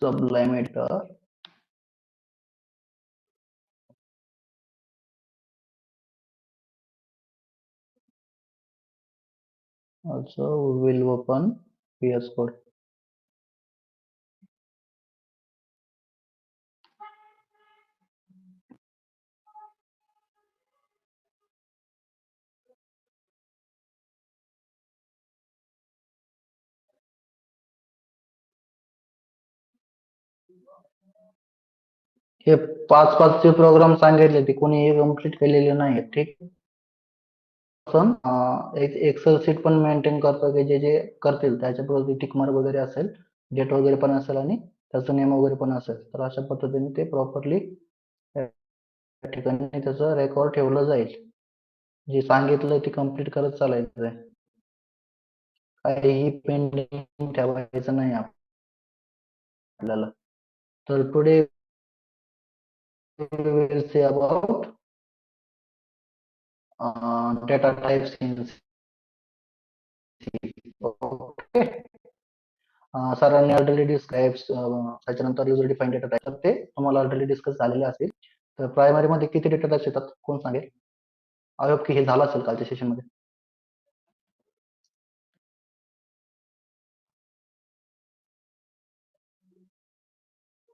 sublimator also will open VS Code. हे 5 चे programme सांगितले ते कोणी कंप्लीट केलेले नाही. ठीक, आपण एक एक्सेल शीट पण मेंटेन करतो की जे जे करतील त्याच्यावरती टिक मार्क वगैरे असेल, डेट वगैरे पण असेल आणि त्याचा नेम वगैरे पण असेल. तर अशा पद्धतीने ते प्रॉपरली त्या ठिकाणी त्याचं रेकॉर्ड ठेवलं जाईल. जे सांगितलं ते कंप्लीट करत चालायचं आहे. काहीही पेंडिंग ठेवायचं नाही आपल्याला. तर today we will say about data types in C. Okay. सरांनी ऑलरेडी डिस्क्राईब त्याच्यानंतर युजर डिफाईन डेटा टाईप ते तुम्हाला ऑलरेडी डिस्कस झालेले असतील. तर प्रायमरी मध्ये किती डेटा टाईप्स येतात कोण सांगेल? आय होप की हे झालं असेल कालच्या सेशन मध्ये.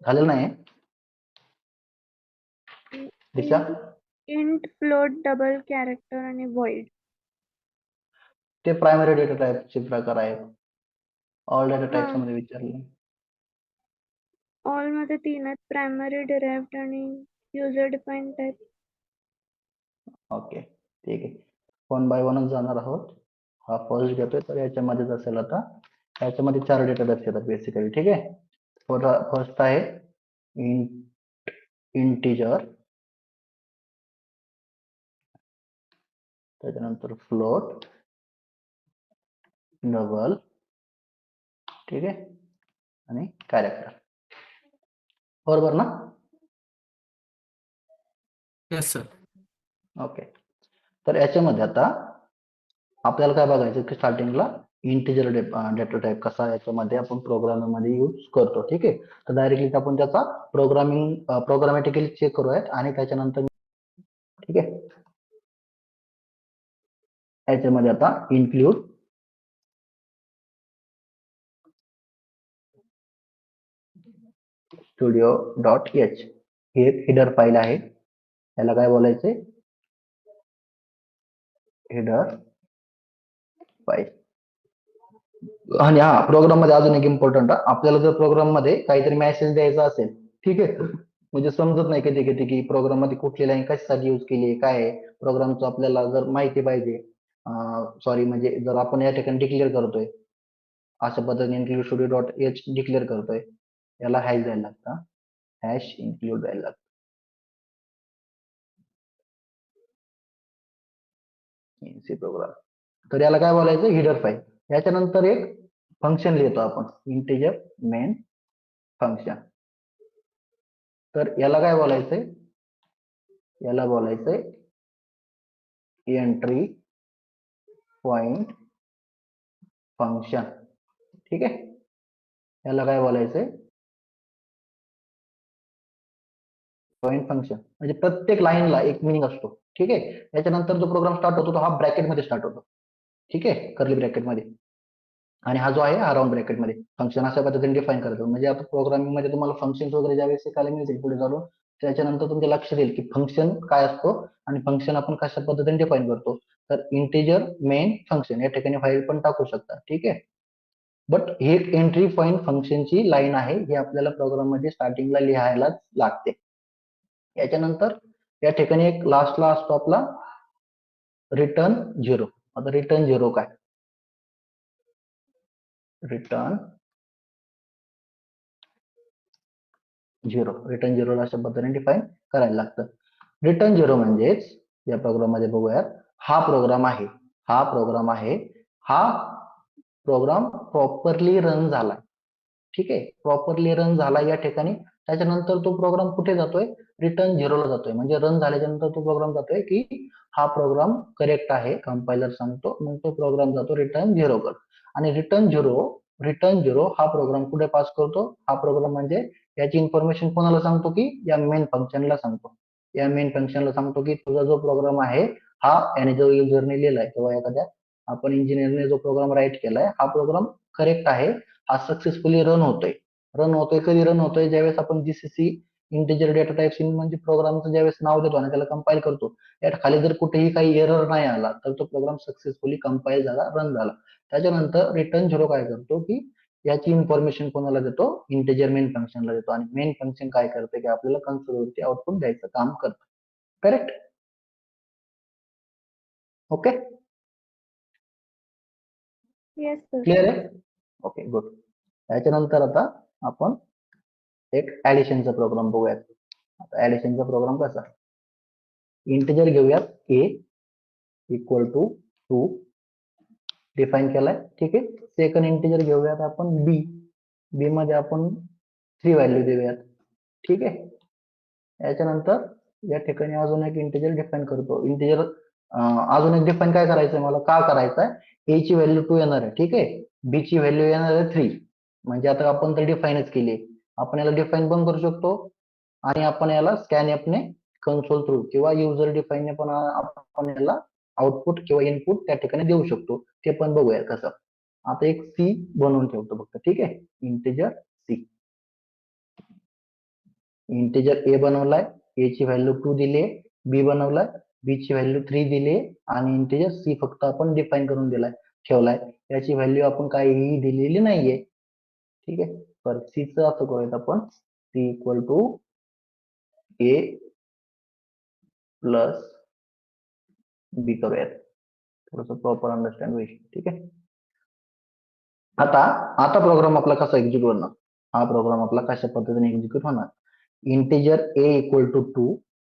झालेलं नाही दिशा? इंट, फ्लोट, डबल, कॅरेक्टर आणि वॉइड. ते प्रायमरी डेटा टाईपचे प्रकार आहेत. ऑल डेटा टाईप्स मध्ये विचारले. ऑल मध्ये 3 आहेत, प्रायमरी, डिराइव्हड आणि युजर डिफाईन टाईप. ओके, ठीक आहे. वन बाय वनच जाणार आहोत. हा फर्स्ट घेतोय तर याच्यामध्येच असेल आता. याच्यामध्ये 4 डेटा टाईप्स येतात बेसिकली. ठीक आहे. फर्स्ट आहे इंटिजर, त्याच्यानंतर फ्लोट, डबल, ठीक आहे, आणि कॅरेक्टर. बरोबर ना? Yes sir. ओके. तर याच्यामध्ये आता आपल्याला काय बघायचं की स्टार्टिंगला इंटिजर डेटा टाईप कसा याच्यामध्ये आपण प्रोग्रामिंग मध्ये यूज करतो. ठीक आहे. तर डायरेक्टली आपण त्याचा प्रोग्रामॅटिकली चेक करूयात आणि त्याच्यानंतर ठीक आहे याच्यामध्ये आता इन्क्लूड studio.h ही एक हेडर फाईल आहे. याला काय बोलायचे? Header file. आणि हा प्रोग्राम मध्ये अजून एक इम्पॉर्टंट, आपल्याला जर प्रोग्राम मध्ये काहीतरी मेसेज द्यायचा असेल, ठीक आहे, म्हणजे समजत नाही कधी कधी की प्रोग्राम मध्ये कुठली लाईन कशासाठी यूज केली आहे, काय आहे प्रोग्रामचं, आपल्याला जर माहिती पाहिजे, सॉरी म्हणजे जर आपण या ठिकाणी डिक्लेअर करतोय अशा पद्धतीने इन्क्लूड studio.h डिक्लेअर करतोय, याला हॅश द्यायला लागतं. हॅश इन्क्लूड द्यायला लागतं. C program. तर याला काय बोलायचं? Header file. याच्यानंतर एक फंक्शन लिहितो आपण, इंटिजर मेन फंक्शन. तर याला काय बोलायचंय? याला बोलायचंय एंट्री पॉइंट फंक्शन. ठीक आहे. याला काय बोलायचंय? Point function. म्हणजे प्रत्येक लाईनला एक मिनिंग असतो. ठीक आहे. याच्यानंतर जो प्रोग्राम स्टार्ट होतो तो हा ब्रॅकेट मध्ये स्टार्ट होतो. ठीक आहे, कर्ली ब्रॅकेट मध्ये. आणि हा जो आहे हा राऊंड ब्रॅकेट मध्ये फंक्शन अशा पद्धतीने डिफाईन करतो. म्हणजे आता प्रोग्रामिंग मध्ये तुम्हाला फंक्शन वगैरे ज्यावेळेस शिकायला मिळतील पुढे चालून, त्याच्यानंतर तुमच्या लक्षात येईल की फंक्शन काय असतो आणि फंक्शन आपण कशा पद्धतीने डिफाईन करतो. तर इंटिजर मेन फंक्शन या ठिकाणी फाईल पण टाकू शकता. ठीक आहे. बट हे एंट्री पॉइंट फंक्शनची लाईन आहे, ही आपल्याला प्रोग्राम मध्ये स्टार्टिंगला लिहायलाच लागते. याच्यानंतर या ठिकाणी एक लास्टला असतो आपला रिटर्न 0. आता रिटर्न 0 काय? रिटर्न 0. रिटर्न 0 ला अशा पद्धतीने डिफाईन करायला लागतं. रिटर्न 0 म्हणजेच या प्रोग्राम मध्ये बघूयात, हा प्रोग्राम आहे, हा प्रोग्राम आहे, हा प्रोग्राम प्रॉपरली रन झाला. ठीक आहे, प्रॉपरली रन झाला या ठिकाणी. त्याच्यानंतर तो प्रोग्राम कुठे जातोय? रिटर्न 0 ला जातोय. म्हणजे रन झाल्याच्या नंतर तो प्रोग्राम जातोय की हा प्रोग्राम करेक्ट आहे, कंपायलर सांगतो, मग तो प्रोग्राम जातो रिटर्न 0 कडे. आणि रिटर्न झिरो हा प्रोग्राम कुठे पास करतो? हा प्रोग्राम म्हणजे याची इन्फॉर्मेशन कोणाला सांगतो की या मेन फंक्शनला सांगतो. या मेन फंक्शनला सांगतो की तुझा जो प्रोग्राम आहे हा याने जो युजरने लिहिलाय किंवा एखाद्या आपण इंजिनियरने जो प्रोग्राम राईट केलाय हा प्रोग्राम करेक्ट आहे, हा सक्सेसफुली रन होतोय कधी रन होतोय ज्यावेळेस आपण GCC integer data types in म्हणजे प्रोग्रामचं ज्यावेळेस नाव देतो आणि त्याला कंपाईल करतो, यात खाली जर कुठेही काही एरर नाही आला तर तो प्रोग्राम सक्सेसफुली कंपाईल झाला, रन झाला. त्याच्यानंतर रिटर्न झिरो काय करतो की याची इन्फॉर्मेशन कोणाला देतो? इंटिजर मेन फंक्शनला देतो आणि मेन फंक्शन काय करते की आपल्याला कन्सोलवरती आउटपुट द्यायचं काम करतं. Correct? Okay, Yes, sir. Clear आहे? Okay, good. त्याच्यानंतर आता आपण एक ऍडिशनचा प्रोग्राम बघूयात. आता ऍडिशनचा प्रोग्राम कसा? इंटिजर घेऊयात a इक्वल टू 2 डिफाईन केलाय, ठीक आहे. सेकंड इंटिजर घेऊयात आपण बी मध्ये आपण 3 व्हॅल्यू देऊयात, ठीक आहे. याच्यानंतर या ठिकाणी अजून एक इंटिजर डिफाईन करतो. इंटिजर अजून एक डिफाईन काय करायचंय मला? का करायचंय? ए ची व्हॅल्यू 2 येणार आहे, ठीक आहे. बी ची व्हॅल्यू येणार आहे 3. म्हणजे आता आपण तर डिफाईनच केली. आपण याला डिफाईन पण करू शकतो आणि आपण याला स्कॅनएफ ने कन्सोल थ्रू किंवा युजर डिफाईन ने पण आपण याला आउटपुट किंवा इनपुट त्या ठिकाणी देऊ शकतो. ते पण बघूया कसं. आता एक सी बनवून ठेवतो फक्त, ठीक आहे. Integer C. इंटिजर ए बनवलाय, ए ची व्हॅल्यू 2 दिली, बी बनवलाय, बी ची व्हॅल्यू 3 दिली आणि इंटिजर सी फक्त आपण डिफाईन करून ठेवलाय. याची व्हॅल्यू आपण काहीही दिलेली नाहीये, ठीक आहे. तर सी चं असं करूयात आपण, C equal to A plus B करूयात, थोडस प्रॉपर अंडरस्टँड होईल, ठीक आहे. आता प्रोग्राम आपला कसा एक्झिक्यूट होणार? हा प्रोग्राम आपला कशा पद्धतीने एक्झिक्यूट होणार? इंटिजर ए इक्वल टू 2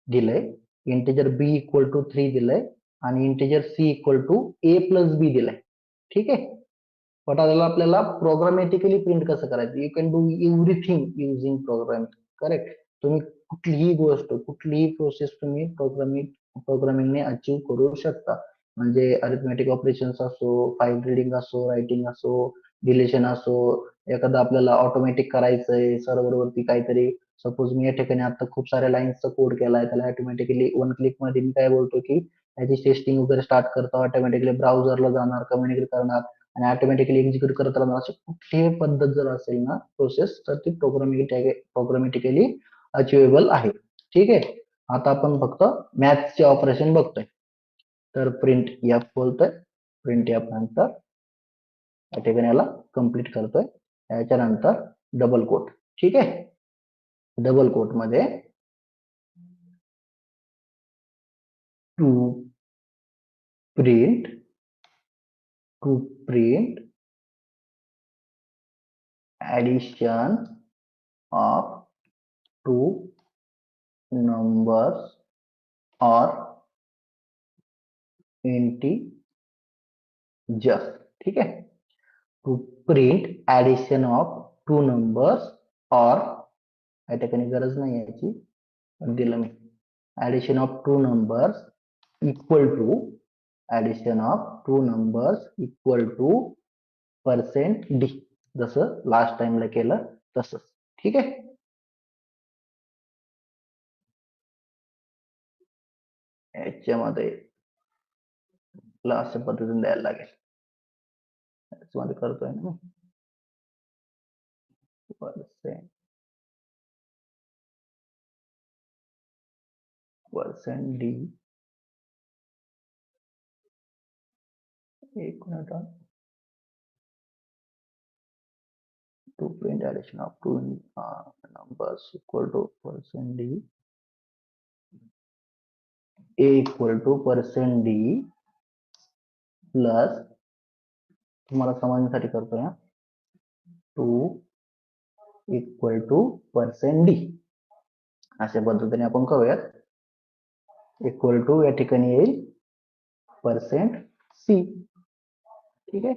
दिलंय, इंटिजर बी इक्वल टू 3 दिलंय आणि integer C equal to A plus B दिलंय, ठीक आहे. पण आता आपल्याला प्रोग्रामॅटिकली प्रिंट कसं करायचं? You can do everything using program, correct. तुम्ही कुठलीही गोष्ट, कुठलीही प्रोसेस तुम्ही प्रोग्रामिंगने अचीव्ह करू शकता. म्हणजे अरिथमेटिक ऑपरेशन्स असो, फाईल रीडिंग असो, रायटिंग असो, डिलेशन असो, एखादं आपल्याला ऑटोमॅटिक करायचंय सर्व्हरवरती काहीतरी. सपोज मी या ठिकाणी आता खूप साऱ्या लाईन्सचा कोड केलाय, त्याला ऑटोमॅटिकली 1 क्लिक मध्ये मी काय बोलतो की याची टेस्टिंग वगैरे स्टार्ट करतो, ऑटोमॅटिकली ब्राउझरला जाणार, कम्युनिकेट करणार आणि ऑटोमॅटिकली एक्झिक्यूट करत राहणार. अशी कुठलीही पद्धत जर असेल ना प्रोसेस, तर ती प्रोग्रामॅटिकली अचिवेबल आहे, ठीक आहे. आता आपण फक्त मॅथ्सचे ऑपरेशन बघतोय. तर प्रिंट एफ बोलतोय, प्रिंट एफ नंतर या ठिकाणी याला कम्प्लीट करतोय. याच्यानंतर डबल कोट, ठीक आहे. डबल कोट मध्ये to print addition of two numbers or integer, ठीक आहे. To print addition of two numbers or, या ठिकाणी गरज नाही याची, दिलं मी. Addition of two numbers equal to %d, जसं लास्ट टाइमला केलं तसंच, ठीक आहे. याच्यामध्ये अशा पद्धतीने द्यायला लागेल. याच्यामध्ये करतोय ना %d, एक minute, to print addition of two numbers equal to %d, a equal to %d plus, तुम्हाला समजण्यासाठी करतोय, 2 इक्वल टू %d. अशा पद्धतीने आपण करूयात. इक्वल टू या ठिकाणी येईल %c, ठीक आहे.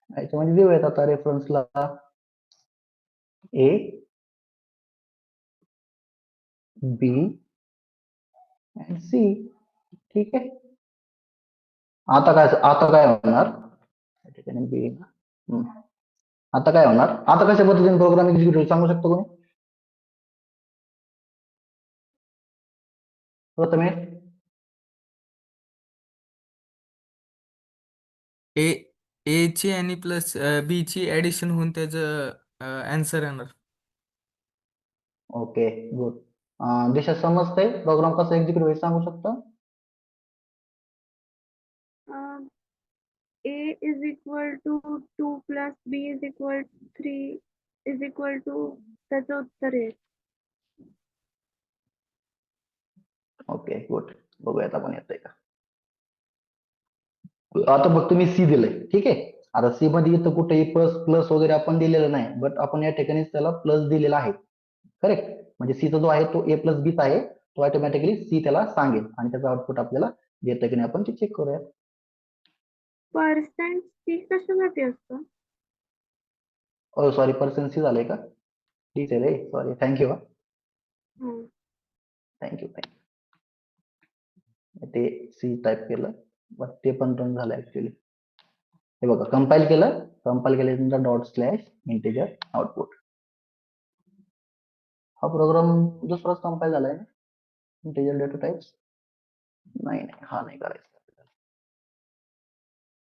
याच्यामध्ये देऊयात आता रेफरन्सला ए बी आणि सी, ठीक आहे. आता काय होणार? बी ना. आता काय होणार, आता कशा पद्धतीने प्रोग्राम एक्झिक्यूट सांगू शकतो कोणी? प्रथमेश. ए ए ची आणि प्लस बी ची ऍडिशन होऊन त्याचं आन्सर येणार. Okay good. दिशा समजते प्रोग्राम कसा एक्झिक्यूट होईल सांगू शकतो? A is equal to 2 plus B is equal to 3 is equal to त्याचं उत्तर आहे. Okay good. बघूयात आपण येतंय का. आता बघ तुम्ही सी दिलंय, ठीक आहे. आता सी मध्ये इथं कुठेही प्लस प्लस वगैरे आपण दिलेलं नाही, बट आपण या ठिकाणी त्याला प्लस दिलेला आहे. करेक्ट. म्हणजे सीचा जो आहे तो ए प्लस बीच आहे, तो ऑटोमॅटिकली सी त्याला सांगेल आणि त्याचं आउटपुट आपल्याला देतं की नाही आपण ते चेक करूया. पर्सेंट सी कशासाठी असतं? सॉरी, पर्सेंट सी झालंय का? ठीक आहे रे, सॉरी, थँक्यू. हं. थँक्यू. ते सी टाईप केलं, बट ते पण रन झालं ऍक्च्युली. हे बघा, कंपाईल केल्यानंतर डॉट स्लॅश इंटिजर आउटपुट. हा प्रोग्राम दुसराच कंपाईल झालाय ना, इंटिजर डेटा टाइप्स. नाही, हा नाही करायचा.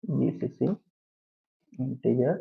जीसीसी इंटिजर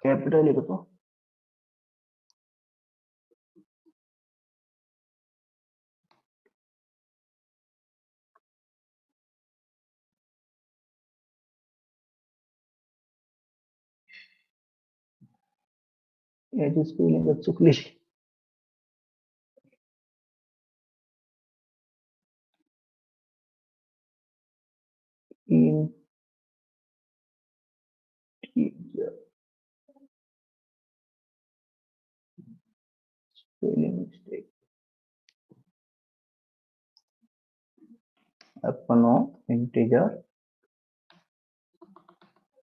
कॅपिटल आहे का तो? याची स्पेलिंग चुकली. Spelling mistake. आपण इंटिजर.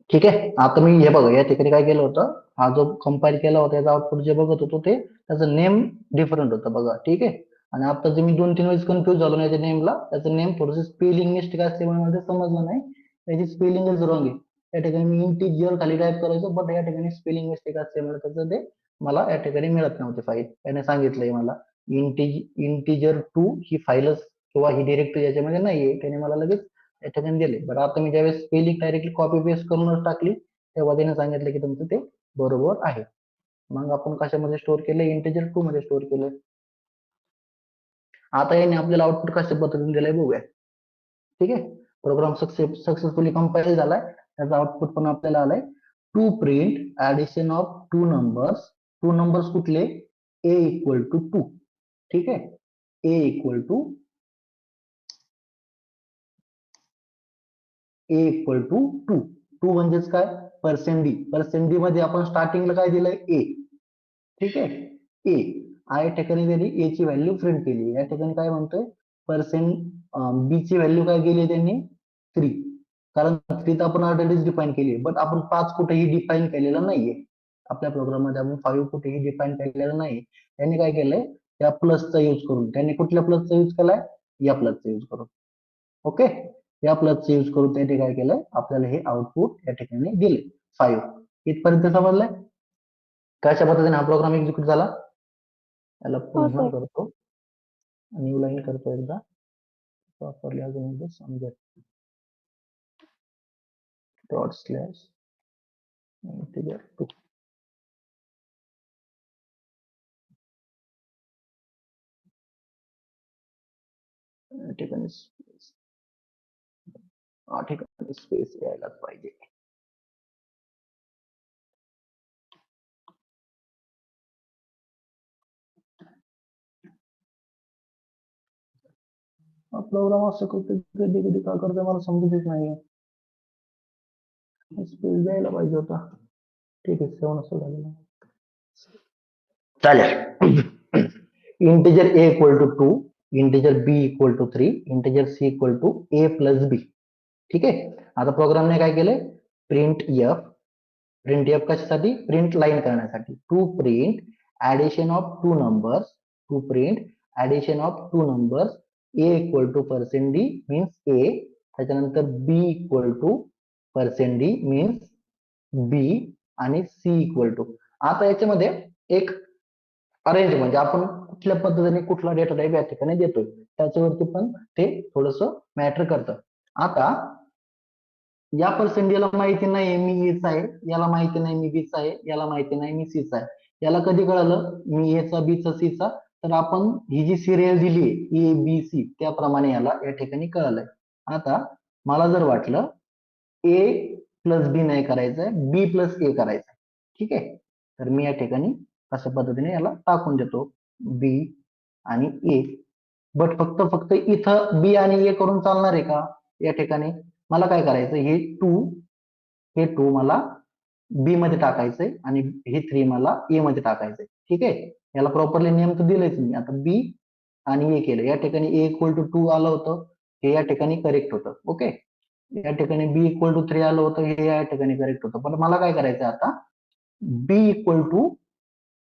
ठीक आहे. आता मी हे बघा, या ठिकाणी काय केलं होतं, हा जो कंपाईल केला होता याचा आउटपुट जे बघत होतो ते त्याचं नेम डिफरंट होतं बघा. ठीक आहे. आणि आता जे मी 2-3 वेळेस कन्फ्युज झालो ना याच्या नेमला, त्याचं नेम थोडंसं स्पेलिंग मिस्टेक असल्यामुळे मला ते समजलं नाही, त्याची स्पेलिंगच रॉंग आहे. या ठिकाणी मी इंटिजर खाली टाईप करायचो, बट या ठिकाणी स्पेलिंग मिस्टेक असल्यामुळे त्याचं ते मला या ठिकाणी मिळत नव्हते फाईल. त्याने सांगितलंय मला इंटिजर 2 ही फाईलच किंवा ही डिरेक्टरी याच्यामध्ये नाहीये, त्याने मला लगेच या ठिकाणी दिले. बट आता मी ज्यावेळेस स्पेलिंग डायरेक्टली कॉपी पेस्ट करूनच टाकली, तेव्हा त्याने सांगितलं की तुमचं ते बरोबर आहे. मग आपण कशामध्ये स्टोअर केलं? इंटिजर 2 मध्ये स्टोअर केलं. आता याने आपल्याला आउटपुट कशा पद्धतीने दिलंय बघूया. ठीक आहे. प्रोग्राम सक्सेसफुली कंपाईल झालाय, त्याचा आउटपुट पण आपल्याला आलाय. To print addition of two numbers. Two numbers कुठले? A equal to 2. ठीक आहे. A equal to a equal to 2. 2 म्हणजेच काय? Percent D. पर्सेंट डी मध्ये आपण स्टार्टिंगला काय दिलंय? ए. ठीक आहे. ए. या ठिकाणी त्यांनी ए ची व्हॅल्यू प्रिंट केली. या ठिकाणी काय म्हणतोय? पर्सेंट बी ची व्हॅल्यू काय केली त्यांनी? 3. कारण 3 आपण ऑलरेडीच डिफाईन केली, बट आपण 5 कुठेही डिफाईन केलेलं नाहीये. आपल्या प्रोग्राम मध्ये आपण 5 कुठेही डिफाईन केलेलं नाही. त्यांनी काय केलंय? या प्लसचा यूज करून. त्यांनी कुठल्या प्लसचा यूज केलाय? या प्लसचा यूज करून. ओके. या प्लसचा यूज करून त्यांनी काय केलंय? आपल्याला हे आउटपुट या ठिकाणी दिले 5. इथपर्यंत समजलंय? कशा पद्धतीने हा प्रोग्राम एक्झिक्यूट झाला? याला हो पुन्हा सर. करतो, न्यू लाईन करतो एकदा प्रॉपरली अजून एकदा समजेल. Dot slash integer 2. ठिकाणी स्पेस, ठिकाणी स्पेस यायलाच पाहिजे. हा प्रोग्राम असं कधी कधी का करतोय मला समजतच नाही. स्पीड द्यायला पाहिजे होता. ठीक आहे, 7 असं झालं. चालेल. Integer a equal to 2, integer b equal to 3, integer C equal to A plus बी. ठीक आहे. आता प्रोग्रामने काय केलंय, प्रिंट एफ कशासाठी, प्रिंट लाईन करण्यासाठी, to print addition of two numbers, to print addition of two numbers, a equal to percent d means a, त्याच्यानंतर b equal to percent d means b, आणि सी इक्वल टू. आता याच्यामध्ये एक arrange म्हणजे आपण कुठल्या पद्धतीने कुठला डेटा टाईप या ठिकाणी देतोय त्याच्यावरती पण ते थोडस मॅटर करतं. आता या पर्सेंटेजला माहिती नाही मी एच आहे, याला माहिती नाही मी बीचा आहे, याला माहिती नाही मी सीचा आहे. याला कधी कळलं मी एचा बीचा सीचा, तर आपण ही जी सिरियल दिली ए बी सी त्याप्रमाणे याला या ठिकाणी कळलंय. आता मला जर वाटलं ए प्लस बी नाही करायचंय, बी प्लस ए करायचंय, ठीक आहे, तर मी या ठिकाणी अशा पद्धतीने याला टाकून देतो बी आणि ए. बट फक्त फक्त इथं बी आणि ए करून चालणार आहे का, या ठिकाणी मला काय करायचं, हे टू मला बी मध्ये टाकायचंय आणि हे 3 मला ए मध्ये टाकायचंय. ठीक आहे, याला प्रॉपरली नेम तर दिलंच मी. आता बी आणि ए केलं, या ठिकाणी ए इक्वल टू 2 आलं होतं, हे या ठिकाणी करेक्ट होतं. ओके, या ठिकाणी बी इक्वल टू 3 आलं होतं, हे या ठिकाणी करेक्ट होतं. पण मला काय करायचं आता, बी इक्वल टू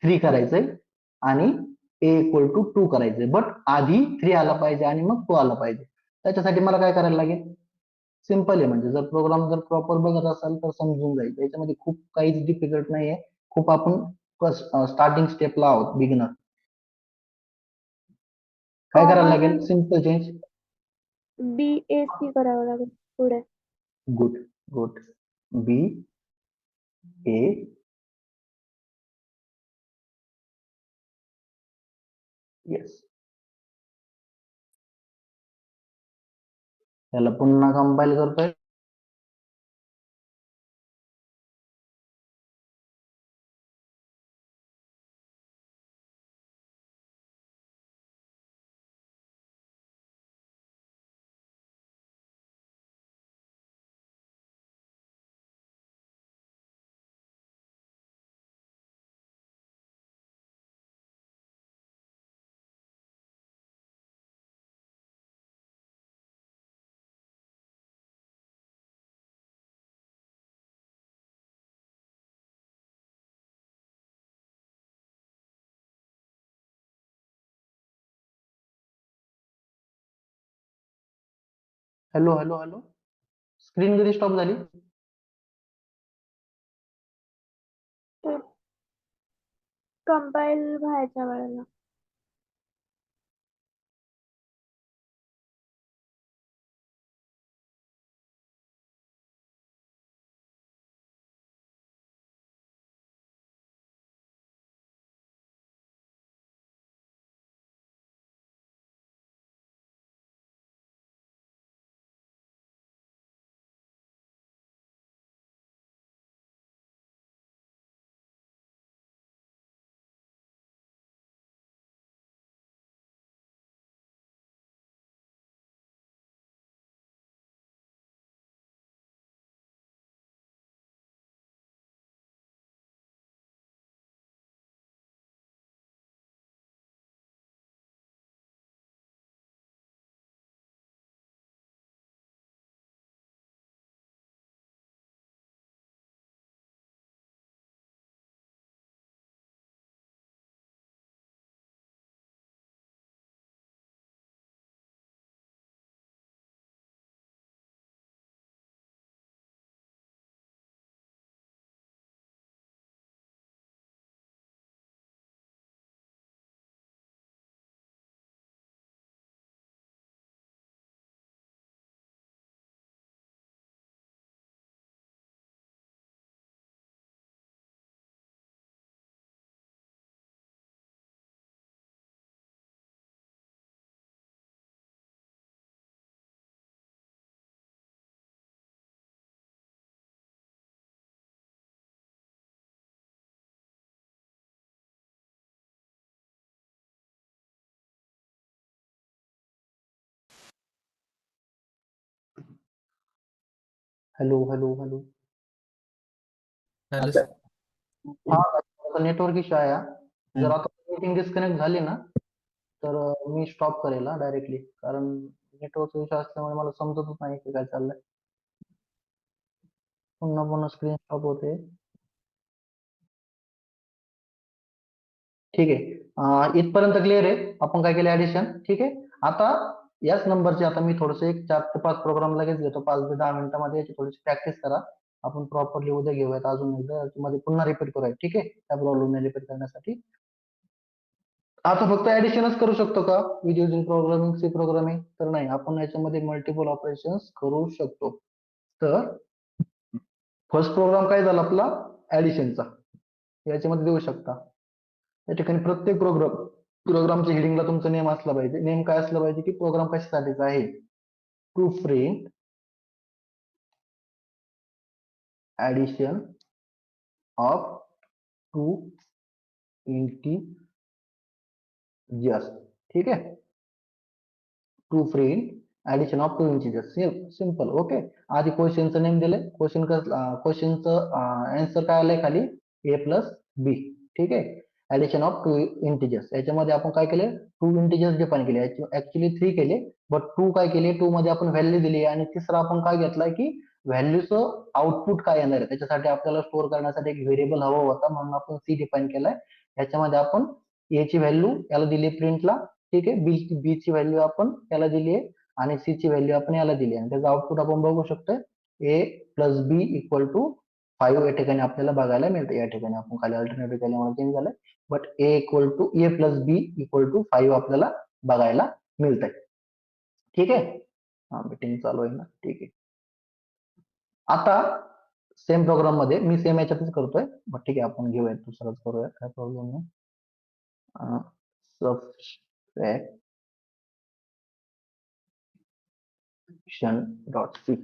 3 करायचंय आणि ए इक्वल टू 2 करायचंय. बट आधी 3 आला पाहिजे आणि मग 2 आला पाहिजे. त्याच्यासाठी मला काय करायला लागेल, सिंपल आहे. म्हणजे जर प्रोग्राम जर प्रॉपर बघत असाल तर समजून जाईल, याच्यामध्ये खूप काहीच डिफिकल्ट नाहीये. खूप आपण स्टार्टिंग स्टेपला आहोत, बिगिनर. काय करायला कॉमन लागेल, simple change. B a c करावं लागेल पुढे. Good, good. B a, yes. याला पुन्हा कंपाईल करतोय. हॅलो हॅलो हॅलो, स्क्रीन कधी स्टॉप झाली. कंपाईल व्हायच्या वेळेला. Hello hello hello. झालं अच्छा. सर. हा नेटवर्क इश्यू आहे हा. जर हम्म. आता मीटिंग डिस्कनेक्ट झाली ना तर मी स्टॉप करेल डायरेक्टली, कारण नेटवर्क इश्यू असल्यामुळे मला समजतच नाही की काय चाललंय. पुन्हा पुन्हा स्क्रीन स्टॉप होते. ठीक आहे. इथपर्यंत क्लिअर आहे. आपण काय केलं ऍडिशन. ठीक आहे. आता याच नंबरचे आता मी थोडस एक 4 ते 5 प्रोग्राम लगेच घेतो, 5 ते 10 मिनिटांमध्ये याची थोडीशी प्रॅक्टिस करा. आपण प्रॉपरली उद्या घेऊयात अजून एकदा मध्ये पुन्हा रिपीट करूया. ठीक आहे. त्या प्रॉब्लेम रिपीट करण्यासाठी आता फक्त ऍडिशनच करू शकतो का with using programming, C programming? तर नाही, आपण याच्यामध्ये मल्टिपल ऑपरेशन्स करू शकतो. तर फर्स्ट प्रोग्राम काय झाला आपला ऍडिशनचा, याच्यामध्ये देऊ शकता. या ठिकाणी प्रत्येक प्रोग्रामच्या हेडिंगला तुमचा नेम असला पाहिजे. नेम काय असला पाहिजे की प्रोग्राम कशासाठीचा आहे. To print addition of two integers. ठीक आहे. To print addition of two integers. Simple. Okay. आधी क्वेश्चनचं नेम दिलंय. क्वेश्चनचं आन्सर काय आलंय खाली ए प्लस बी. ठीक आहे. Addition of two integers. याच्यामध्ये आपण काय केले, टू इंटिजर्स डिफाइन केले. ऍक्च्युली 3 केले, बट 2 काय केले, 2 मध्ये आपण व्हॅल्यू दिली आणि तिसरा आपण काय घेतलाय की व्हॅल्यूचं आउटपुट काय येणार आहे त्याच्यासाठी आपल्याला स्टोअर करण्यासाठी एक व्हेरिएबल हवा होता, म्हणून आपण सी डिफाइन केलाय. याच्यामध्ये आपण ए ची व्हॅल्यू याला दिली प्रिंटला. ठीक आहे. बी ची व्हॅल्यू आपण याला दिली आहे आणि सी ची व्हॅल्यू आपण याला दिली आहे. आणि त्याचं आउटपुट आपण बघू शकतोय ए प्लस बी इक्वल टू 5 या ठिकाणी आपल्याला बघायला मिळतं. या ठिकाणी आपण खाली अल्टरनेटिव्ह केल्यामुळे चेंज झालंय, but A plus B equal to 5 आपल्याला बघायला मिळतंय. ठीक आहे. हा, मीटिंग चालू आहे ना. ठीक आहे. आता सेम प्रोग्राम मध्ये मी सेम याच्यातच करतोय, बट ठीक आहे आपण घेऊयात दुसराच करूया, काय प्रॉब्लेम नाही. subtraction.c.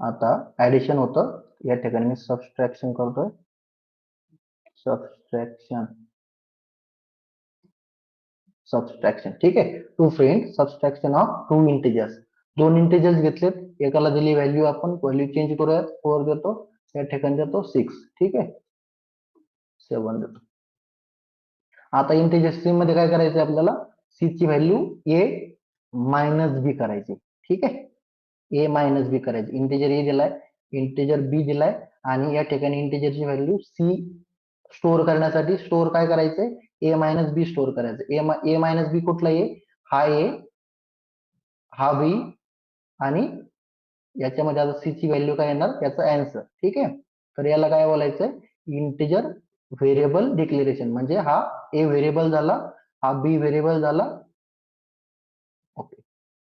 आता ऍडिशन होतं, या ठिकाणी मी सबस्ट्रॅक्शन करतोय. सबस्ट्रॅक्शन. ठीक आहे. To print subtraction of two integers. दोन इंटिजर्स घेतलेत, एकाला दिली व्हॅल्यू, आपण व्हॅल्यू चेंज करूयात. 4 देतो, या ठिकाणी देतो 6. ठीक आहे. 7 देतो. आता इंटिजर सी मध्ये काय करायचं आपल्याला, सी ची व्हॅल्यू ए मायनस बी करायची. ठीक आहे. ए मायनस बी करायची. इंटिजर ए दिलाय, इंटिजर बी दिलाय आणि या ठिकाणी इंटिजरची व्हॅल्यू सी स्टोअर करण्यासाठी स्टोअर काय करायचंय, ए मायनस बी स्टोअर करायचं. ए मायनस बी कुठला ए, हा ए, हा बी आणि याच्यामध्ये आता सी ची व्हॅल्यू काय येणार याचा आन्सर. ठीक आहे. तर याला काय बोलायचंय, इंटिजर व्हेरिएबल डिक्लेरेशन. म्हणजे हा ए व्हेरिएबल झाला, हा बी व्हेरिएबल झाला, ओके,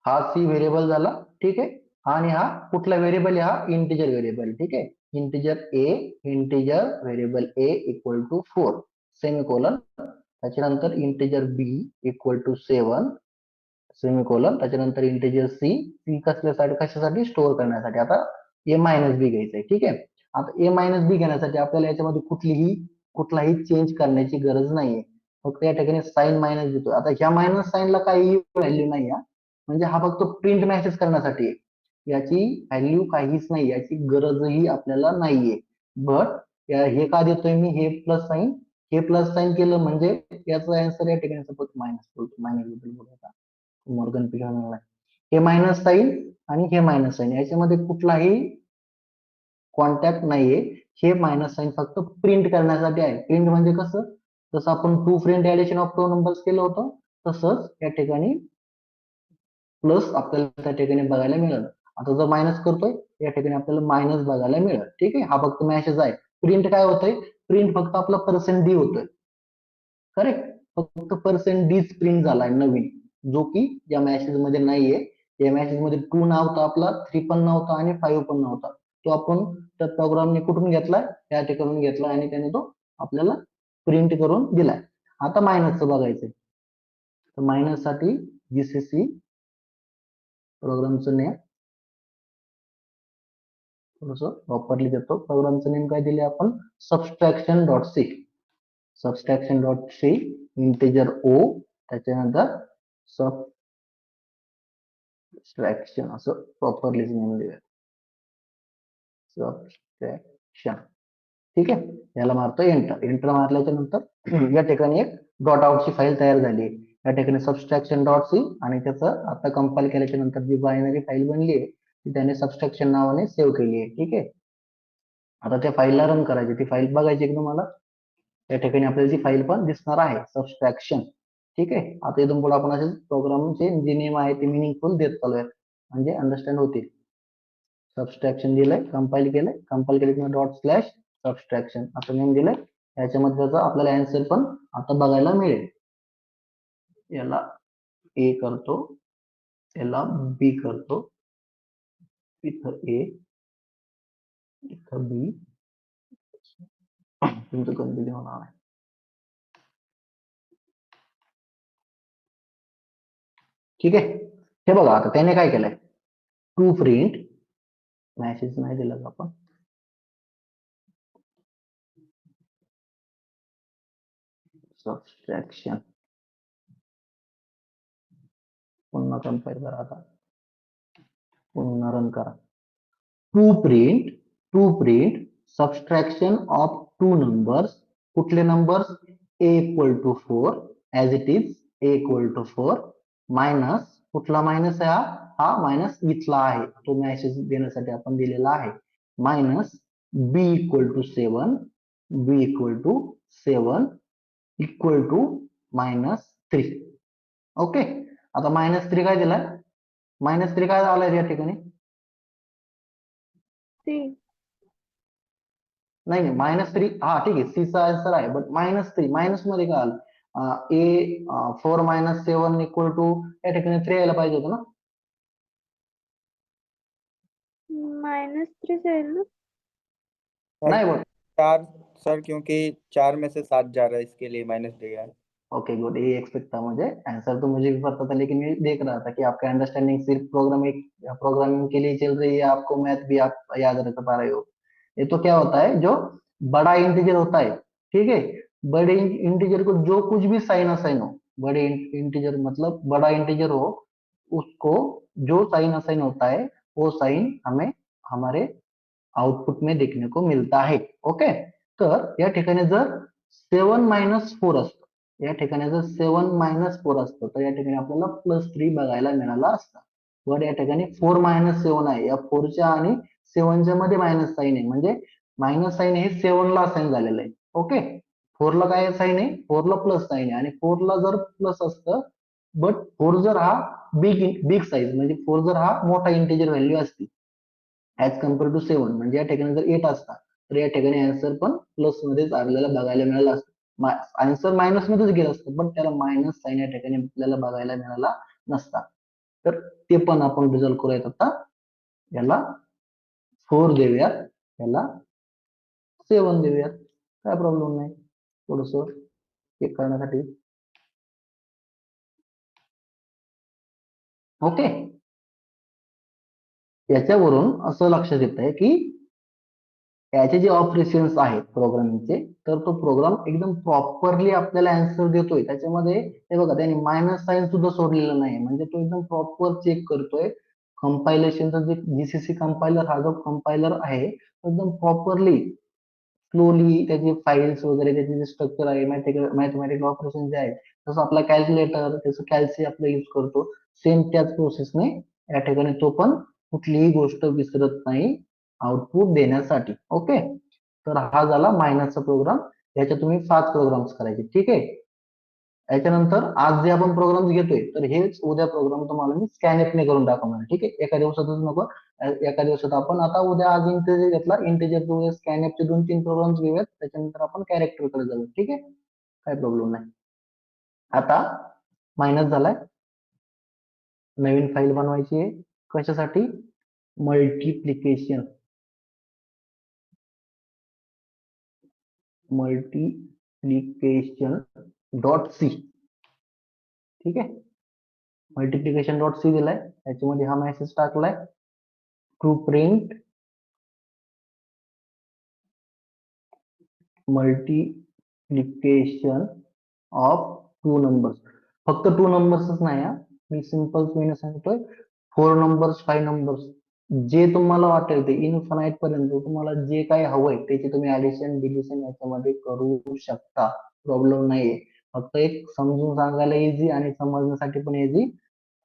हा सी व्हेरिएबल झाला. ठीक आहे. आणि हा कुठला व्हेरिएबल आहे, हा इंटिजर व्हेरिएबल. ठीक आहे. Integer a, integer variable a equal to 4 semicolon. त्याच्यानंतर integer b equal to 7 semicolon. त्याच्यानंतर इंटिजर सी, सी कसल्यासाठी, कशासाठी, स्टोअर करण्यासाठी. आता ए मायनस बी घ्यायचंय. ठीक आहे. आता ए मायनस बी घेण्यासाठी आपल्याला याच्यामध्ये कुठलाही चेंज करण्याची गरज नाहीये. फक्त या ठिकाणी साइन मायनस देतो. आता ह्या मायनस साइनला काही व्हॅल्यू नाही, म्हणजे हा फक्त प्रिंट मेसेज करण्यासाठी आहे. याची व्हॅल्यू काहीच नाही, याची गरजही आपल्याला नाहीये. बट हे का देतोय मी हे प्लस साइन, हे प्लस साइन केलं म्हणजे याचा आन्सर या ठिकाणी सपोज मायनस मॉर्गन पिघाला. हे मायनस साइन आणि हे मायनस साइन याच्यामध्ये कुठलाही कॉन्टॅक्ट नाहीये. हे मायनस साइन फक्त प्रिंट करण्यासाठी आहे. प्रिंट म्हणजे कसं, जसं आपण to print addition of two numbers केलं होतं तसंच या ठिकाणी प्लस आपल्याला त्या ठिकाणी बघायला मिळालं. आता जर मायनस करतोय या ठिकाणी आपल्याला मायनस बघायला मिळेल. ठीक आहे. हा फक्त मेसेज आहे. प्रिंट काय होतंय, प्रिंट फक्त आपला पर्सेंट डी होतोय. करेक्ट. फक्त पर्सेंट डीच प्रिंट झालाय नवीन, जो की या मेसेज मध्ये नाहीये. या मेसेज मध्ये 2 नव्हता आपला, 3 पण नव्हता आणि 5 पण नव्हता. तो आपण त्या प्रोग्रामने कुठून घेतलाय, त्या ठिकाणून घेतलाय आणि त्याने तो आपल्याला प्रिंट करून दिलाय. आता मायनसचं बघायचंय. तर मायनस साठी जीसीसी प्रोग्रामचं नेम थोडस प्रॉपरली देतो. प्रोग्रामचं नेम काय दिले आपण, subtraction dot c. Subtraction dot c integer o, त्याच्यानंतर सबस्ट्रॅक्शन असं प्रॉपरली नेम दिले. सबट्रॅक्शन. ठीक आहे, याला मारतो एंटर. एंटर मारल्याच्या नंतर या ठिकाणी एक डॉट आउटची फाईल तयार झाली. या ठिकाणी सबस्ट्रॅक्शन डॉट सी आणि त्याचं आता कंपाईल केल्याच्या नंतर जी बायनरी फाईल बनली आहे ती त्याने सबस्ट्रॅक्शन नावाने सेव्ह केली आहे. ठीक आहे, आता त्या फाईलला रन करायची, ती फाईल बघायची आहे तुम्हाला. या ठिकाणी आपल्याला ती फाईल पण दिसणार आहे सबस्ट्रॅक्शन. ठीक आहे, आता इथून पुढे आपण असे प्रोग्रामचे जे नेम आहे ते मिनिंगफुल देत चालूया म्हणजे अंडरस्टँड होतील. सबस्ट्रॅक्शन दिलंय, कंपाईल केलंय, कंपाईल केलं किंवा डॉट स्लॅश सबस्ट्रॅक्शन असं नेम दिलंय. याच्यामध्ये त्याचा आपल्याला आन्सर पण आता बघायला मिळेल. याला ए करतो, याला बी करतो, इथं ए, इथं बी. तुमचं कन्फ्युजन होणार आहे. ठीक आहे, हे बघा आता त्याने काय केलंय, टू प्रिंट मॅसेज नाही दिला का आपण, सबस्ट्रॅक्शन पुन्हा कंपाईल करा, आता पुन्हा रन करा. To print subtraction of two numbers. कुठले numbers, a equal to 4 as it is, a equal to 4 minus, कुठला मायनस आहे हा मायनस इथला आहे, तो मेसेज देण्यासाठी आपण दिलेला आहे. Minus B equal to 7, B equal to 7 equal to -3. Okay, आता -3 काय दिलाय, -3 काय आलाय या ठिकाणी, सी. नाही -3, हा ठीक आहे, सी चा आन्सर आहे. बट -3 मायनस मध्ये काय आलं, ए 4 - 7 इक्वल टू, या ठिकाणी 3 यायला पाहिजे होतं ना. -3 जाईल ना. सर नाही बट 4 सर, क्योंकि 4 में से 7 जा रहा है, इसके लिए माइनस दिया है। ओके गुड, ये एक्सपेक्ट था मुझे, आंसर तो मुझे भी पता था, लेकिन मैं देख रहा था कि आपका अंडरस्टैंडिंग सिर्फ प्रोग्रामिंग के लिए चल रही है, आपको मैथ भी आप याद रख पा रहे हो. ये तो क्या होता है, जो बड़ा इंटीजर होता है, ठीक है, बड़े इंटीजर को जो कुछ भी साइन असाइन हो, बड़े इंटीजर मतलब बड़ा इंटीजर हो, उसको जो साइन असाइन होता है वो साइन हमें हमारे आउटपुट में देखने को मिळता आहे. ओके, तर या ठिकाणी जर 7 - 4 असतं, या ठिकाणी जर 7 - 4 असतं तर या ठिकाणी आपल्याला +3 बघायला मिळाला असता. पण या ठिकाणी 4 - 7 आहे, या 4च्या आणि 7च्या मध्ये मायनस साइन आहे, म्हणजे मायनस साइन हे 7 ला असाइन झालेलं आहे. ओके, 4 ला काय साइन आहे, 4 ला प्लस साइन आहे, आणि 4 ला जर प्लस असतं, बट 4 जर हा बिग साईज म्हणजे 4 जर हा मोठा इंटीजर व्हॅल्यू असती ऍज कम्पेअर टू 7, म्हणजे या ठिकाणी जर 8 असता तर या ठिकाणी आन्सर पण प्लस मध्येच आपल्याला बघायला मिळाला असतं. आन्सर मायनस मध्येच गेलं असतं, पण त्याला मायनस साइन या ठिकाणी आपल्याला बघायला मिळाला नसता. तर ते पण आपण रिझॉल्व्ह करूयात आता. याला 4 देऊयात, याला 7 देऊयात, काय प्रॉब्लेम नाही थोडस चेक करण्यासाठी. ओके, याच्यावरून असं लक्षात येत आहे की याचे जे ऑपरेशन्स आहेत प्रोग्रामिंगचे, तर तो प्रोग्राम एकदम प्रॉपरली आपल्याला आन्सर देतोय. त्याच्यामध्ये हे बघा, त्याने मायनस साइन सुद्धा सोडलेलं नाही, म्हणजे तो एकदम प्रॉपर चेक करतोय. कंपायलेशनचा जे जीसीसी कंपायलर, हा जो कंपायलर आहे तो एकदम प्रॉपरली स्लोली त्याचे फाईल्स वगैरे, त्याचे जे स्ट्रक्चर आहे, मॅथमॅटिकल ऑपरेशन जे आहे, जसं आपला कॅल्क्युलेटर त्याचं कॅल्सी आपला युज करतो, सेम त्याच प्रोसेसने या ठिकाणी तो पण कुठलीही गोष्ट विसरत नाही आउटपुट देण्यासाठी. ओके, तर हा झाला मायनसचा प्रोग्राम. याच्या तुम्ही 5 प्रोग्राम्स करायचे. ठीक आहे, याच्यानंतर आज जे आपण प्रोग्राम्स घेतोय तर हेच उद्या प्रोग्राम तुम्हाला मी स्कॅनएफ ने करून दाखवणार. ठीक आहे, एका दिवसातच नको, एका दिवसात आपण आता उद्या आज इंटीजर घेतला, इंटीजर टू स्कॅनएफचे 2-3 प्रोग्राम्स घेऊयात, त्याच्यानंतर आपण कॅरेक्टर कडे जाऊ. ठीक आहे, काय प्रॉब्लेम नाही. आता मायनस झालाय, नवीन फाईल बनवायची आहे, कशासाठी, मल्टिप्लिकेशन डॉट सी. ठीक आहे, मल्टिप्लिकेशन डॉट सी दिलाय, त्याच्यामध्ये हा मेसेज टाकलाय, to print multiplication of 2 numbers. फक्त 2 नंबर्सच नाही, मी सिंपल वेने सांगतोय, 4 नंबर्स, 5 नंबर्स जे तुम्हाला वाटेल ते इन्फानाइट पर्यंत तुम्हाला जे काही हवंय त्याची तुम्ही ऍडिशन डिलिशन याच्यामध्ये करू शकता, प्रॉब्लेम नाहीये. फक्त एक समजून सांगायला इझी आणि समजण्यासाठी पण इझी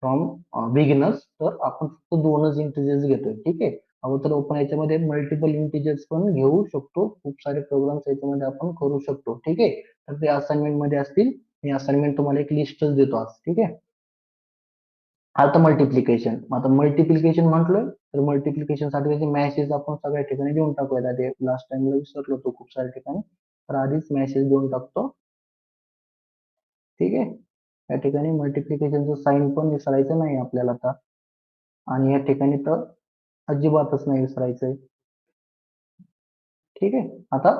फ्रॉम बिगिनर्स. तर आपण फक्त दोनच इंटिजर्स घेतोय, ठीक आहे. अगोदर ओपन याच्यामध्ये मल्टिपल इंटिजर्स पण घेऊ शकतो, खूप सारे प्रोग्राम्स याच्यामध्ये आपण करू शकतो, ठीक आहे. तर ते असाइनमेंट मध्ये असतील, मी असाइनमेंट तुम्हाला एक लिस्टच देतो आज, ठीक आहे. आता मल्टिप्लिकेशन, आता मल्टिप्लिकेशन म्हटलोय तर मल्टिप्लिकेशन साठी त्याचे मॅसेज आपण सगळ्या ठिकाणी देऊन टाकूयात. आधी लास्ट टाइमला विसरलो होतो खूप साऱ्या ठिकाणी, तर आधीच मॅसेज देऊन टाकतो, ठीक आहे. या ठिकाणी मल्टिप्लिकेशनचं साईन पण विसरायचं नाही आपल्याला आता, आणि या ठिकाणी तर अजिबातच नाही विसरायचंय, ठीक आहे. आता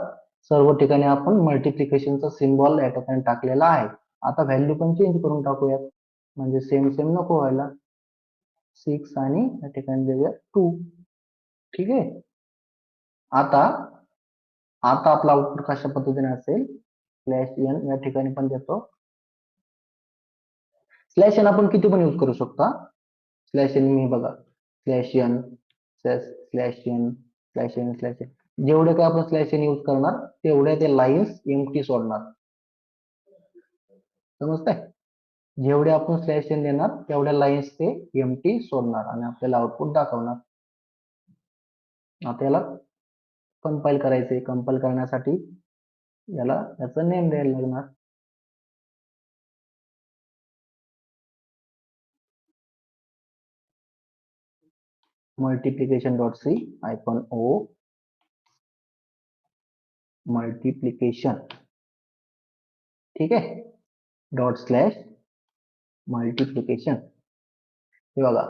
सर्व ठिकाणी आपण मल्टिप्लिकेशनचा सिम्बॉल या ठिकाणी टाकलेला आहे. आता व्हॅल्यू पण चेंज करून टाकूयात, म्हणजे सेम सेम नको व्हायला. 6 आणि या ठिकाणी देऊया 2, ठीक आहे. आता आता आपला आउटपुट कशा पद्धतीने असेल, /n या ठिकाणी पण देतो. /n आपण किती पण यूज करू शकतो. /n मी बघा, /n /n जेवढे काय आपण /n यूज करणार तेवढ्या ते लाईन्स एम्प्टी सोडणार, समजतंय. जेवढे आपण /n देणार तेवढ्या लाईन्स ते एम्प्टी सोडणार आणि आपल्याला आउटपुट दाखवणार. आता याला कंपाईल करायचंय. कंपाईल करण्यासाठी याला याचं नेम द्यायला लागणार. multiplication.c -o मल्टिप्लिकेशन, ठीक आहे. ./मल्टिप्लिकेशन. हे बघा,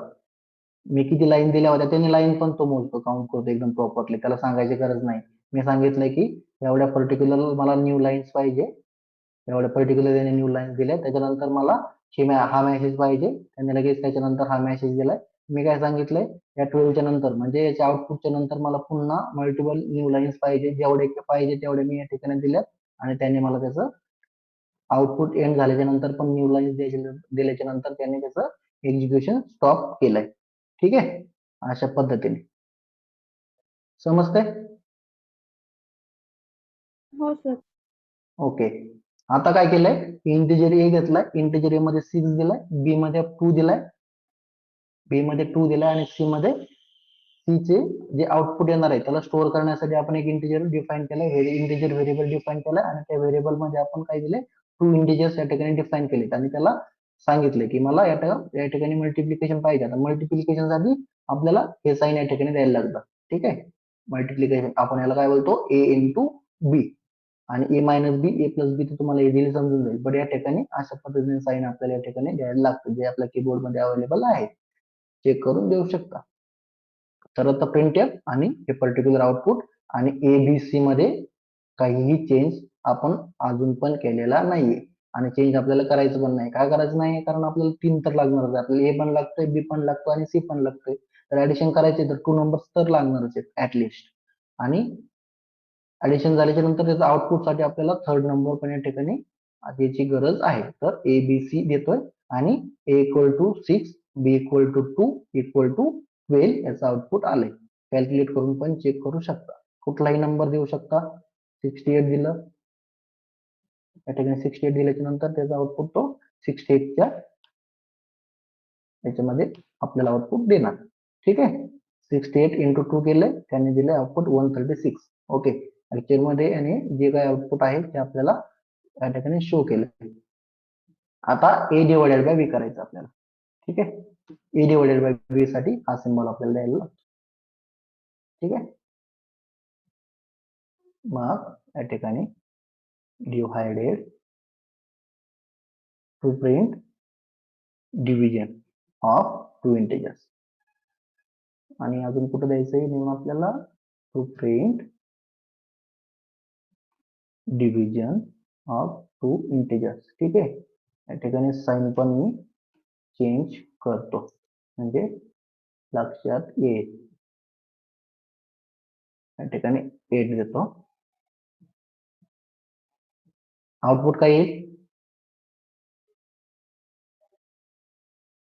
मी किती लाईन दिल्या होत्या त्याने लाईन पण तो मोजतो, काउंट करतो एकदम प्रॉपरली, त्याला सांगायची गरज नाही. मी सांगितलंय की एवढ्या पर्टिक्युलर मला न्यू लाईन्स पाहिजे, एवढ्या पर्टिक्युलर त्याने न्यू लाईन्स दिल्या, त्याच्यानंतर मला हा मेसेज पाहिजे, त्याने लगेच त्याच्यानंतर हा मेसेज दिलाय. मी काय सांगितलंय, या 12 च्या नंतर म्हणजे याच्या आउटपुटच्या नंतर मला पुन्हा मल्टिपल न्यू लाईन्स पाहिजे, जेवढे पाहिजे तेवढे मी या ठिकाणी दिल्यात, आणि त्याने मला त्याचं आउटपुट एंड झाल्याच्या नंतर पण न्यू लाईन्स दिल्याच्या नंतर त्याने त्याचं एक्झिक्युशन स्टॉप केलंय, ठीक आहे. अशा पद्धतीने समजतंय. हो सर. ओके. आता काय केलंय, इंटिजर ए घेतलाय, इंटिजर ए मध्ये 6 दिलाय, बी मध्ये 2 दिलाय, आणि सी मध्ये सी चे जे आउटपुट येणार आहे त्याला स्टोअर करण्यासाठी आपण एक इंटिजर डिफाइन केलाय, इंटिजर व्हेरिएबल डिफाइन केलाय, आणि त्या व्हेरिएबल मध्ये आपण काय दिले, 2 इंटिजर्स या ठिकाणी डिफाइन केलेत, आणि त्याला सांगितलंय की मला या ठिकाणी मल्टिप्लिकेशन पाहिजे. आता मल्टिप्लिकेशन साठी आपल्याला हे साइन या ठिकाणी द्यायला लागतं, ठीक आहे. मल्टिप्लिकेशन आपण याला काय बोलतो, ए इंटू बी, आणि ए मायनस बी, ए प्लस बी, तर तुम्हाला इझिली समजून जाईल. पण या ठिकाणी अशा पद्धतीने साइन आपल्याला या ठिकाणी द्यायला लागतं, जे आपल्या कीबोर्ड मध्ये अवेलेबल आहे, चेक करून देऊ शकता. तर आता प्रिंटफ आणि हे पर्टिक्युलर आउटपुट आणि एबीसी मध्ये काहीही चेंज आपण अजून पण केलेला नाहीये, आणि चेंज आपल्याला करायचं पण नाही. काय करायचं नाही, कारण आपल्याला 3 तर लागणारच आहे, आपल्याला ए पण लागतोय, बी पण लागतो आणि सी पण लागतोय. तर ऍडिशन करायचे तर 2 नंबर्स तर लागणारच आहेत ऍटलिस्ट, आणि ऍडिशन झाल्याच्या नंतर त्याचा आउटपुट साठी आपल्याला 3rd नंबर पण या ठिकाणी याची गरज आहे. तर एबीसी देतोय, आणि a equal to 6, b equal to 2 equal to 12 याचं आउटपुट आलंय. कॅल्क्युलेट करून पण चेक करू शकता, कुठलाही नंबर देऊ शकता. 68 दिलं, या ठिकाणी 68 दिल्याच्या नंतर त्याचा आउटपुट तो 68 च्या याच्यामध्ये आपल्याला आउटपुट देणार, ठीक आहे. 68 इंटू 2 केलंय, त्याने दिले आउटपुट 136. ओके. ऍक्च्युअल मध्ये आणि जे काही आउटपुट आहे ते आपल्याला या ठिकाणी शो केलं. आता ए डिवाइडेड बाय बी करायचं आपल्याला, ठीक आहे. ए डिवाइडेड बाय बी साठी हा सिम्बॉल आपल्याला द्यायला लागतो, ठीक आहे. मग या ठिकाणी divided to print division of 2 integers, आणि अजून कुठे द्यायचंय नेम आपल्याला, to print division of 2 integers, ठीक आहे. या ठिकाणी साइन पण मी चेंज करतो, म्हणजे लक्षात येईल. या ठिकाणी 8 देतो. आउटपुट काय येईल,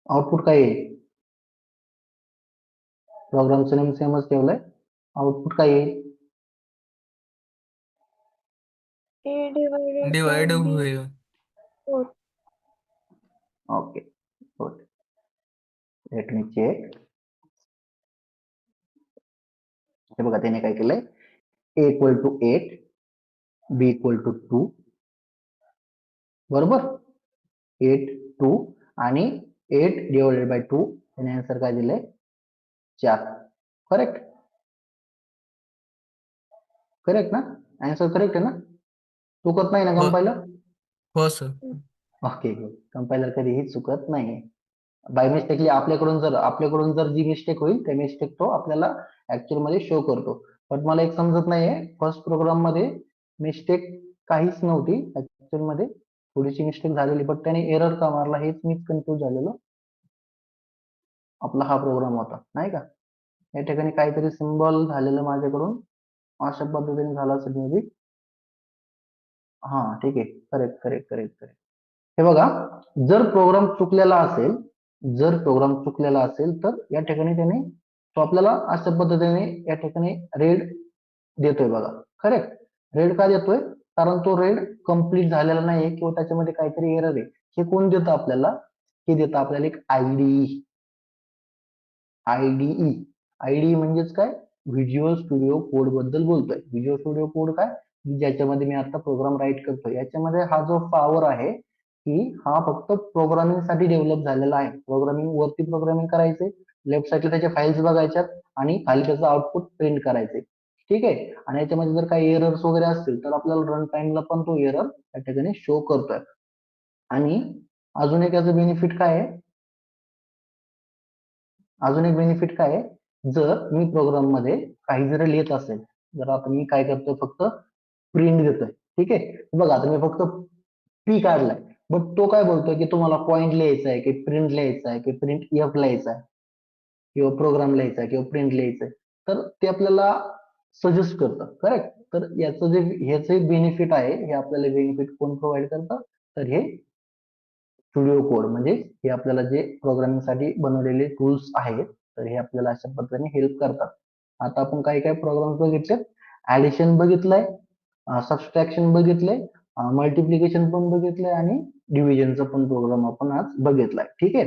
आउटपुट काय येईल, प्रोग्रामचं नेम सेमच ठेवलंय. आउटपुट काय येईल? A divided by divide B होईल. 4. Okay good. Let me check. हे बघा त्याने काय केलंय, a equal to 8, b equal to 2, बरोबर, 8 2 आणि 8 डिवायडेड बाय 2, त्याने आन्सर काय दिलंय 4. करेक्ट, करेक्ट ना, आन्सर करेक्ट आहे ना, चुकत नाही ना हो कंपायलर? हो सर. ओके गुड, कंपायलर कधीही चुकत नाही. बाय मिस्टेकली आपल्याकडून जर जी मिस्टेक होईल त्या मिस्टेक तो आपल्याला ऍक्च्युअल मध्ये शो करतो. पण मला एक समजत नाहीये, फर्स्ट प्रोग्राम मध्ये मिस्टेक काहीच नव्हती, ऍक्च्युअल मध्ये थोडीशी मिस्टेक झालेली, पण त्याने एरर का मारला हेच मीच कन्फ्यूज झालेलो. आपला हा प्रोग्राम होता नाही का, या ठिकाणी काहीतरी सिम्बॉल झालेलं माझ्याकडून, अशा पद्धतीने झाला असेल मे बी. हा ठीक आहे, करेक्ट करेक्ट करेक्ट करेक्ट. हे बघा, जर प्रोग्राम चुकलेला असेल तर या ठिकाणी त्याने तो आपल्याला अशा पद्धतीने या ठिकाणी रेड देतोय बघा. करेक्ट, रेड का देतोय? कारण तो रेड कम्प्लीट झालेला नाहीये किंवा त्याच्यामध्ये काहीतरी एरर आहे. हे कोण देतं आपल्याला? हे देतं आपल्याला एक आयडीई. आयडीई म्हणजेच काय? व्हिज्युअल स्टुडिओ कोड बद्दल बोलतोय. व्हिज्युअल स्टुडिओ कोड काय? ज्याच्यामध्ये मी आता प्रोग्राम राईट करतोय, याच्यामध्ये हा जो पॉवर आहे की हा फक्त प्रोग्रामिंग साठी डेव्हलप झालेला आहे. प्रोग्रामिंग करायचे, लेफ्ट साईडला त्याच्या फाईल्स बघायच्यात आणि खाली त्याचं आउटपुट प्रिंट करायचे. ठीक आहे, आणि याच्यामध्ये जर काही एरर्स वगैरे असतील तर आपल्याला रन टाइमला पण तो एरर त्या ठिकाणी शो करतोय. आणि अजून एक याचं बेनिफिट काय आहे? जर मी प्रोग्राम मध्ये काही जर लिहित असेल, जर आता मी काय करतोय, फक्त प्रिंट देतोय. ठीक आहे, बघा आता मी फक्त पी काढलाय, बट तो काय बोलतोय की तुम्हाला पॉइंट लिहायचा आहे की प्रिंट लिहायचा आहे की प्रिंट एफ लिहायचा आहे किंवा प्रोग्राम लिहायचा आहे किंवा प्रिंट लिहायचं आहे, तर ते आपल्याला सजेस्ट करतं. करेक्ट, तर याचं ह्याचे बेनिफिट आहे, हे आपल्याला बेनिफिट कोण प्रोव्हाइड करतं? तर हे स्टुडिओ कोड, म्हणजे हे आपल्याला जे प्रोग्रामिंग साठी बनवलेले टूल्स आहेत, तर हे आपल्याला अशा पद्धतीने हेल्प करतात. आता आपण काही काही प्रोग्राम बघितले, ऍडिशन बघितलंय, सबस्ट्रॅक्शन बघितलंय, मल्टिप्लिकेशन पण बघितलंय आणि डिव्हिजनचा पण प्रोग्राम आपण आज बघितलाय. ठीक आहे,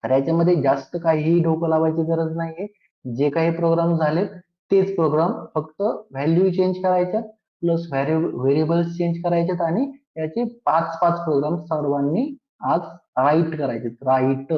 तर याच्यामध्ये जास्त काहीही डोकं लावायची गरज नाहीये. जे काही प्रोग्राम झालेत तेच प्रोग्राम, फक्त व्हॅल्यू चेंज करायच्या प्लस व्हेरिएबल्स चेंज करायच्यात आणि याचे 5 प्रोग्राम सर्वांनी आज राईट करायचे. राईट